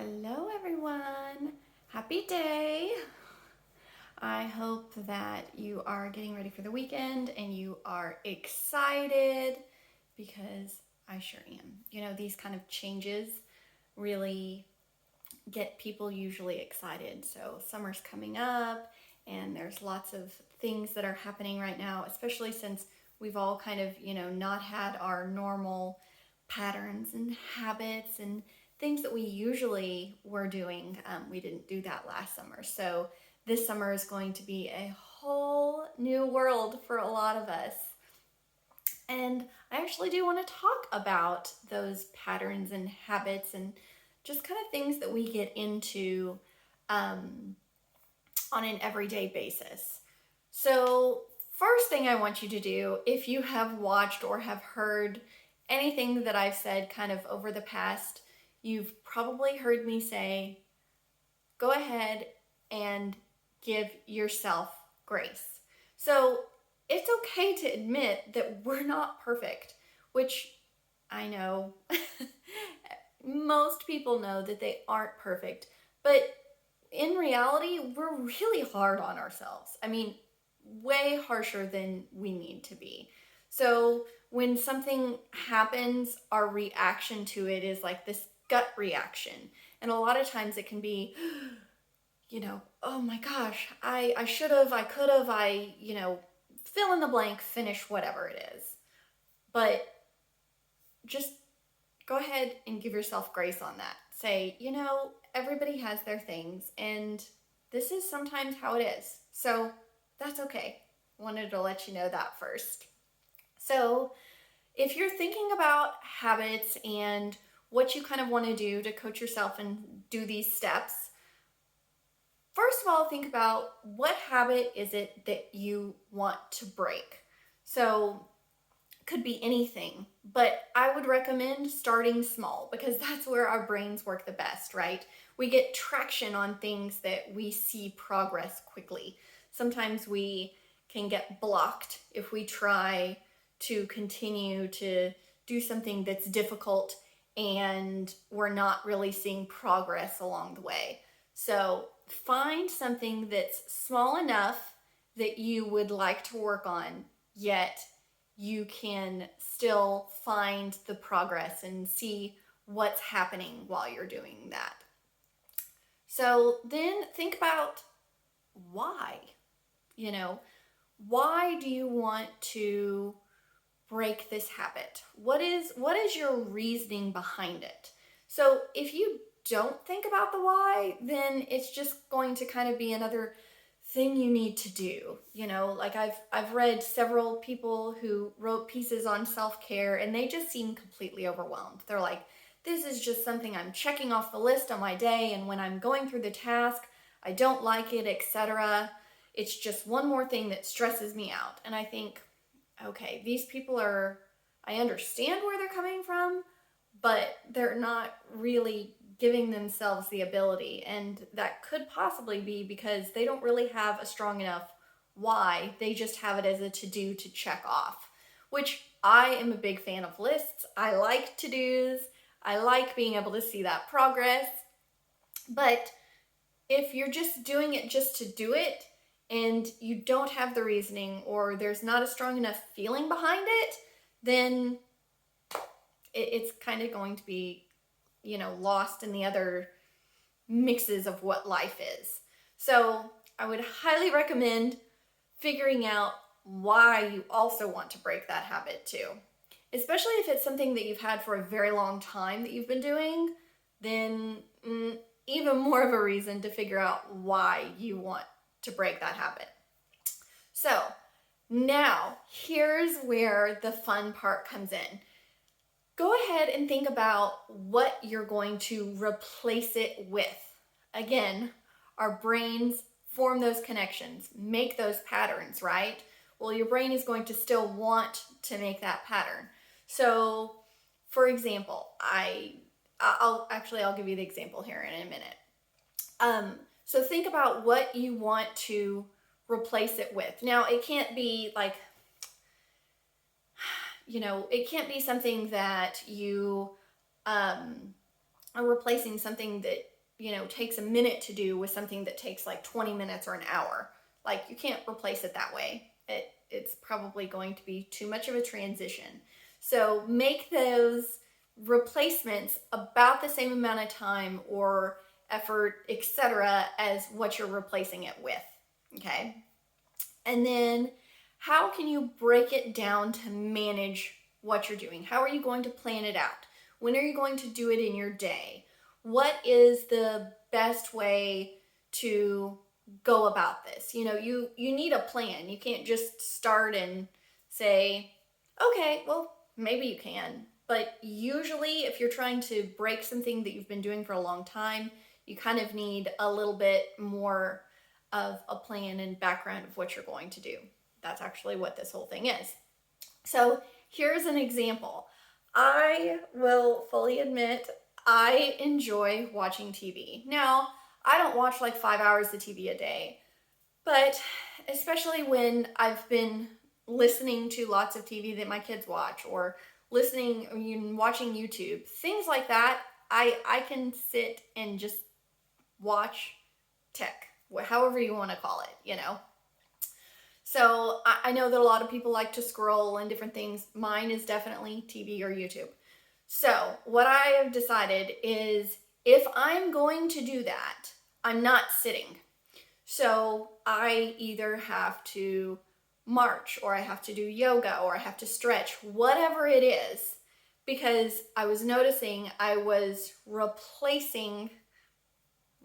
Hello, everyone. Happy day. I hope that you are getting ready for the weekend and you are excited because I sure am. These kind of changes really get people usually excited. So, summer's coming up and there's lots of things that are happening right now, especially since we've all kind of, not had our normal patterns and habits and things that we usually were doing. We didn't do that last summer. So this summer is going to be a whole new world for a lot of us. And I actually do want to talk about those patterns and habits and just kind of things that we get into on an everyday basis. So, first thing I want you to do, if you have watched or have heard anything that I've said kind of over the past, you've probably heard me say, go ahead and give yourself grace. So, it's okay to admit that we're not perfect, which I know most people know that they aren't perfect, but in reality, we're really hard on ourselves. I mean, way harsher than we need to be. So when something happens, our reaction to it is like this gut reaction. And a lot of times it can be, oh my gosh, I should have, I could have, fill in the blank, finish whatever it is. But just go ahead and give yourself grace on that. Say, everybody has their things, and this is sometimes how it is. So that's okay. Wanted to let you know that first. So if you're thinking about habits and what you kind of want to do to coach yourself and do these steps, first of all, think about what habit is it that you want to break. So could be anything, but I would recommend starting small because that's where our brains work the best, right? We get traction on things that we see progress quickly. Sometimes we can get blocked if we try to continue to do something that's difficult and we're not really seeing progress along the way. So find something that's small enough that you would like to work on, yet you can still find the progress and see what's happening while you're doing that. So then think about why. Why do you want to break this habit? What is your reasoning behind it? So if you don't think about the why, then it's just going to kind of be another thing you need to do. Like I've read several people who wrote pieces on self-care and they just seem completely overwhelmed. They're like, this is just something I'm checking off the list on my day, and when I'm going through the task, I don't like it, etc. It's just one more thing that stresses me out. And I think, okay, these people I understand where they're coming from, but they're not really giving themselves the ability. And that could possibly be because they don't really have a strong enough why. They just have it as a to-do to check off, which I am a big fan of lists. I like to-dos. I like being able to see that progress. But if you're just doing it just to do it and you don't have the reasoning or there's not a strong enough feeling behind it, then it's kind of going to be, lost in the other mixes of what life is. So I would highly recommend figuring out why you also want to break that habit too. Especially if it's something that you've had for a very long time that you've been doing, then even more of a reason to figure out why you want to break that habit. So now here's where the fun part comes in. Go ahead and think about what you're going to replace it with. Again, our brains form those connections, make those patterns, right? Well, your brain is going to still want to make that pattern. So, for example, I'll give you the example here in a minute. So think about what you want to replace it with. Now, it can't be like, it can't be something that you replacing something that, takes a minute to do with something that takes like 20 minutes or an hour. Like, you can't replace it that way. It's probably going to be too much of a transition. So make those replacements about the same amount of time or effort, etc., as what you're replacing it with. Okay? And then how can you break it down to manage what you're doing? How are you going to plan it out? When are you going to do it in your day? What is the best way to go about this? You need a plan. You can't just start and say, okay, well, maybe you can. But usually if you're trying to break something that you've been doing for a long time, you kind of need a little bit more of a plan and background of what you're going to do. That's actually what this whole thing is. So here's an example. I will fully admit I enjoy watching TV. Now, I don't watch like 5 hours of TV a day, but especially when I've been listening to lots of TV that my kids watch, or watching YouTube, things like that, I can sit and just watch tech, however you want to call it, So I know that a lot of people like to scroll and different things. Mine is definitely TV or YouTube. So what I have decided is, if I'm going to do that, I'm not sitting. So I either have to march, or I have to do yoga, or I have to stretch, whatever it is, because I was noticing I was replacing,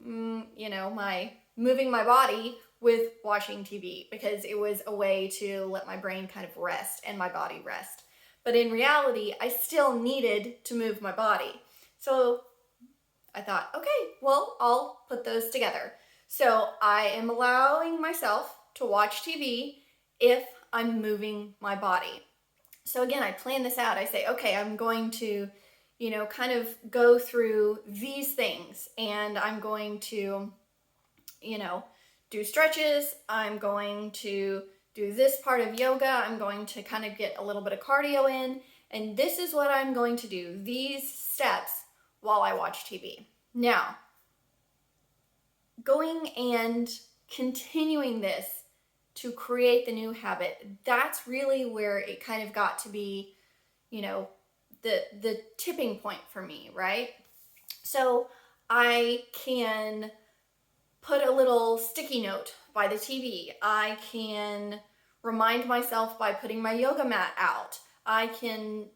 my moving my body with watching TV, because it was a way to let my brain kind of rest and my body rest. But in reality, I still needed to move my body. So I thought, okay, well, I'll put those together. So I am allowing myself to watch TV if I'm moving my body. So again, I plan this out. I say, okay, I'm going to, kind of go through these things, and I'm going to, do stretches. I'm going to do this part of yoga. I'm going to kind of get a little bit of cardio in, and this is what I'm going to do, these steps, while I watch TV. Now, going and continuing this to create the new habit, that's really where it kind of got to be, the tipping point for me, right? So I can put a little sticky note by the TV. I can remind myself by putting my yoga mat out. I can,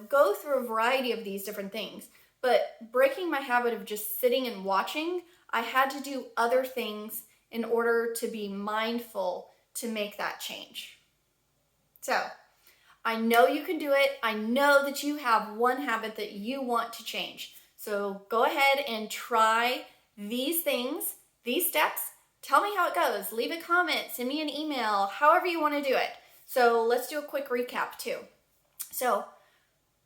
go through a variety of these different things. But breaking my habit of just sitting and watching, I had to do other things in order to be mindful to make that change. So I know you can do it. I know that you have one habit that you want to change. So go ahead and try these things, these steps. Tell me how it goes. Leave a comment, send me an email, however you want to do it. So let's do a quick recap too. So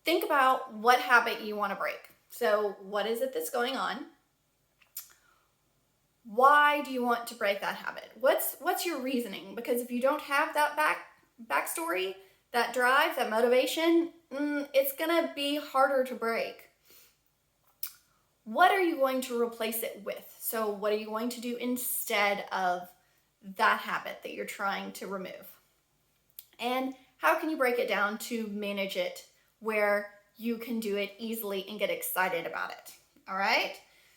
think about what habit you want to break. So what is it that's going on? Why do you want to break that habit? What's your reasoning? Because if you don't have that backstory, that drive, that motivation, it's gonna be harder to break. What are you going to replace it with? So what are you going to do instead of that habit that you're trying to remove? And how can you break it down to manage it where you can do it easily and get excited about it? All right?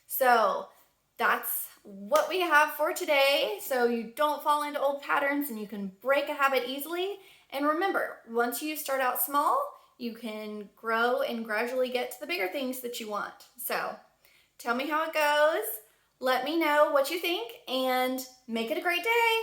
So that's what we have for today. So you don't fall into old patterns and you can break a habit easily. And remember, once you start out small, you can grow and gradually get to the bigger things that you want. So tell me how it goes. Let me know what you think, and make it a great day.